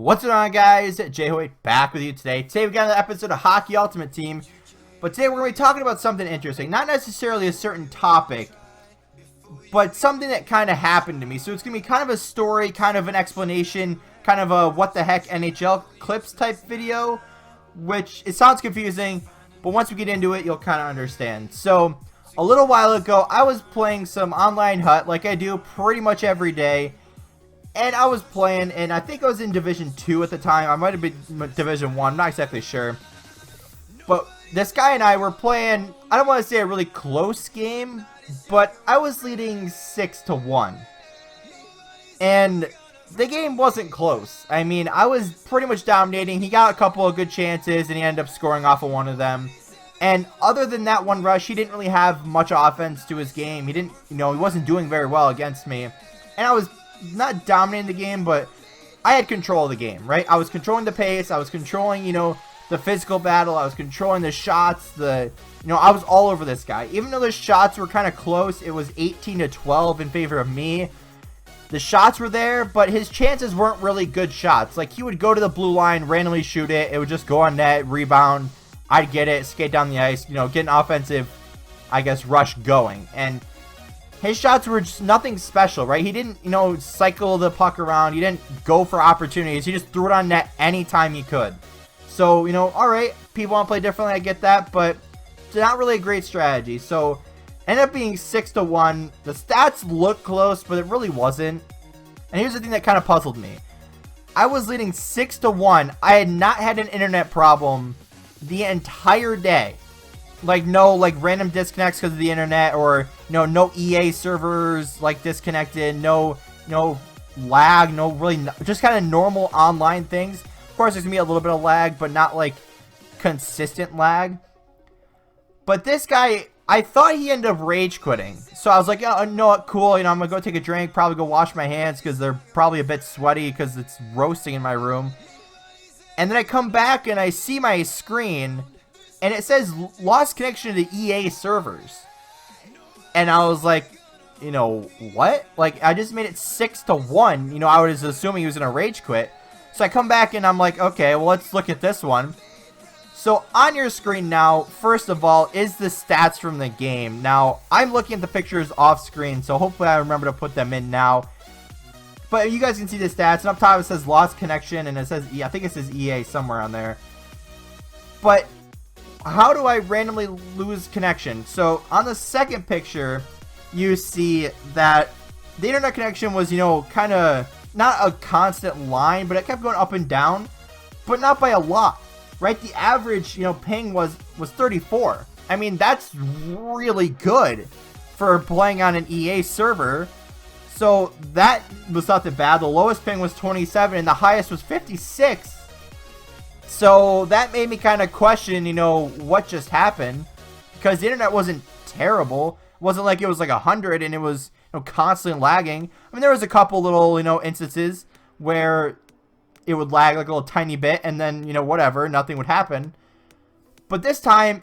What's going on, guys? J-Hoy back with you today. Today we got another episode of Hockey Ultimate Team. But today we're going to be talking about something interesting. Not necessarily a certain topic, but something that kind of happened to me. So it's going to be kind of a story, kind of an explanation, kind of a what the heck NHL clips type video. Which, it sounds confusing, but once we get into it, you'll kind of understand. So, a little while ago, I was playing some online HUT, like I do pretty much every day. And I was playing, and I think I was in Division 2 at the time. I might have been Division 1, I'm not exactly sure. But this guy and I were playing, I don't want to say a really close game, but I was leading 6-1. And the game wasn't close. I mean, I was pretty much dominating. He got a couple of good chances, and he ended up scoring off of one of them. And other than that one rush, he didn't really have much offense to his game. He didn't, he wasn't doing very well against me. And I was not dominating the game, but I had control of the game, right? I was controlling the pace. I was controlling, the physical battle. I was controlling the shots. I was all over this guy. Even though the shots were kind of close, it was 18-12 in favor of me. The shots were there, but his chances weren't really good shots. Like, he would go to the blue line, randomly shoot it. It would just go on net, rebound. I'd get it, skate down the ice, get an offensive, rush going. And his shots were just nothing special, right? He didn't, cycle the puck around. He didn't go for opportunities. He just threw it on net anytime he could. So, all right, people want to play differently. I get that, but it's not really a great strategy. So, ended up being 6-1. The stats look close, but it really wasn't. And here's the thing that kind of puzzled me. I was leading 6-1. I had not had an internet problem the entire day. No random disconnects because of the internet, or no EA servers disconnected, no lag, just kind of normal online things. Of course, there's gonna be a little bit of lag, but not consistent lag. But this guy, I thought he ended up rage quitting, so I was like, oh, no, cool, I'm gonna go take a drink, probably go wash my hands because they're probably a bit sweaty because it's roasting in my room. And then I come back and I see my screen, and it says lost connection to the EA servers. And I was like, what? I just made it 6-1. I was assuming he was going to rage quit. So I come back and I'm like, okay, well, let's look at this one. So on your screen now, first of all, is the stats from the game. Now, I'm looking at the pictures off screen, so hopefully I remember to put them in now. But you guys can see the stats, and up top it says lost connection, and it says, I think it says EA somewhere on there. But how do I randomly lose connection? So on the second picture, you see that the internet connection was, kind of not a constant line, but it kept going up and down, but not by a lot, right? The average, ping was 34. I mean, that's really good for playing on an EA server. So that was not that bad. The lowest ping was 27 and the highest was 56. So that made me kind of question, what just happened, because the internet wasn't terrible. It wasn't like it was 100 and it was constantly lagging. I mean, there was a couple little, instances where it would lag a little tiny bit and then, whatever, nothing would happen. But this time,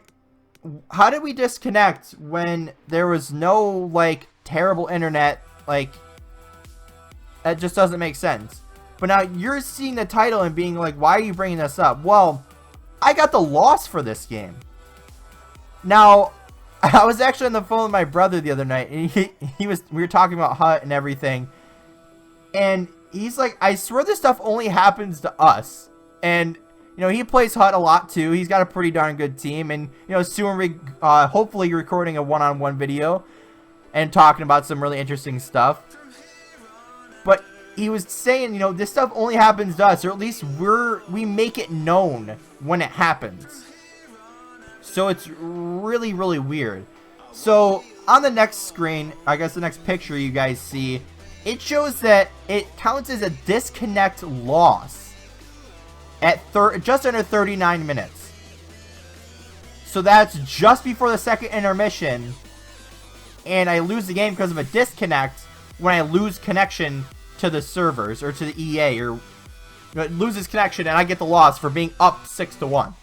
how did we disconnect when there was no, terrible internet? That just doesn't make sense. But now you're seeing the title and being like, why are you bringing this up? Well, I got the loss for this game. Now, I was actually on the phone with my brother the other night, and we were talking about HUT and everything. And he's like, I swear this stuff only happens to us. And, he plays HUT a lot too. He's got a pretty darn good team. And, soon hopefully recording a one-on-one video and talking about some really interesting stuff. But he was saying, this stuff only happens to us, or at least we make it known when it happens. So it's really, really weird. So on the next screen, I guess the next picture you guys see, it shows that it counts as a disconnect loss at just under 39 minutes. So that's just before the second intermission, and I lose the game because of a disconnect when I lose connection to the servers, or to the EA, or it loses connection and I get the loss for being up 6-1.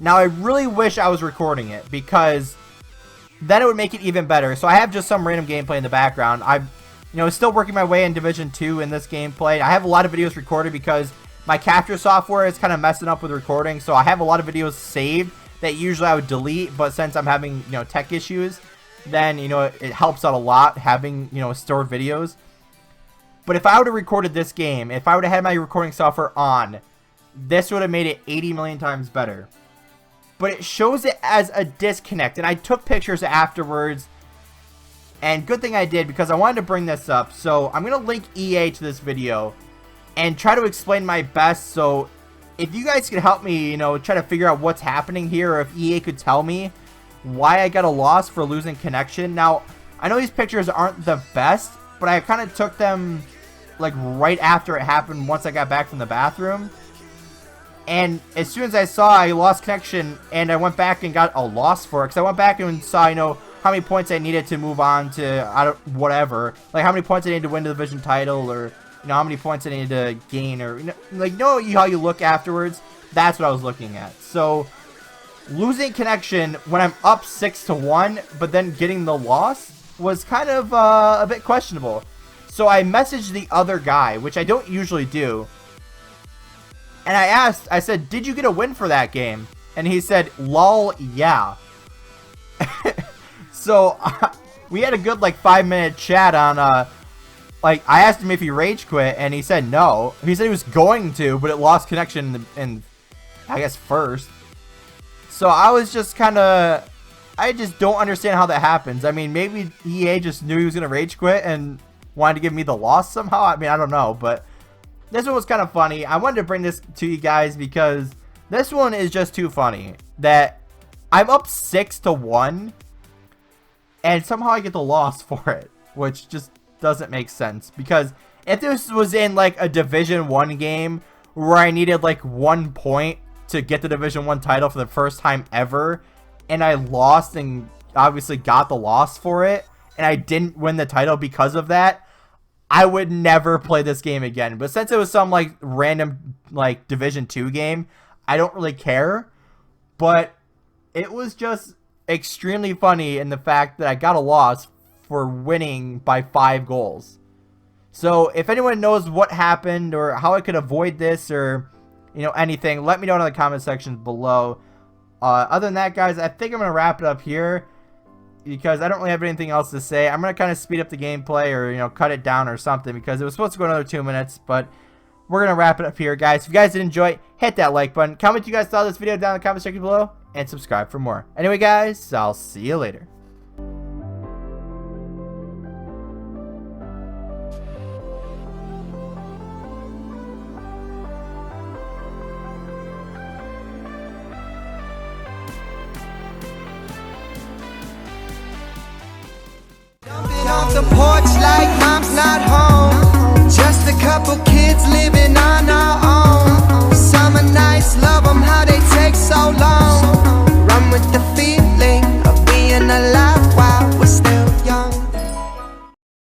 Now, I really wish I was recording it, because then it would make it even better. So I have just some random gameplay in the background. still working my way in Division 2 in this gameplay. I have a lot of videos recorded because my capture software is kind of messing up with recording, so I have a lot of videos saved that usually I would delete, but since I'm having, tech issues, then, it helps out a lot having, stored videos. But if I would have recorded this game, if I would have had my recording software on, this would have made it 80 million times better. But it shows it as a disconnect, and I took pictures afterwards, and good thing I did because I wanted to bring this up. So I'm going to link EA to this video and try to explain my best. So if you guys could help me, try to figure out what's happening here, or if EA could tell me why I got a loss for losing connection. Now, I know these pictures aren't the best, but I kind of took them like right after it happened once I got back from the bathroom. And as soon as I saw I lost connection, and I went back and got a loss for it, because I went back and saw, how many points I needed to move on to, whatever. Like, how many points I needed to win the division title, or, how many points I needed to gain, or, how you look afterwards. That's what I was looking at. So, losing connection when I'm up 6-1, but then getting the loss was kind of a bit questionable. So I messaged the other guy, which I don't usually do. And I said, did you get a win for that game? And he said, lol, yeah. So we had a good 5-minute chat on, I asked him if he rage quit, and he said no. He said he was going to, but it lost connection in I guess, first. So I was just kind of, I just don't understand how that happens. I mean, maybe EA just knew he was going to rage quit and wanted to give me the loss somehow. I mean, I don't know, but this one was kind of funny. I wanted to bring this to you guys because this one is just too funny. That I'm up 6-1 and somehow I get the loss for it, which just doesn't make sense. Because if this was in a Division 1 game where I needed 1 point to get the Division 1 title for the first time ever, and I lost and obviously got the loss for it, and I didn't win the title because of that, I would never play this game again. But since it was some random Division 2 game, I don't really care. But it was just extremely funny in the fact that I got a loss for winning by 5 goals. So if anyone knows what happened or how I could avoid this, or anything, let me know in the comment section below. Other than that, guys, I think I'm going to wrap it up here because I don't really have anything else to say. I'm going to kind of speed up the gameplay, or, cut it down or something, because it was supposed to go another 2 minutes, but we're going to wrap it up here, guys. If you guys did enjoy it, hit that like button. Comment what you guys thought of this video down in the comment section below, and subscribe for more. Anyway, guys, I'll see you later. Off the porch like mom's not home. Just a couple kids living on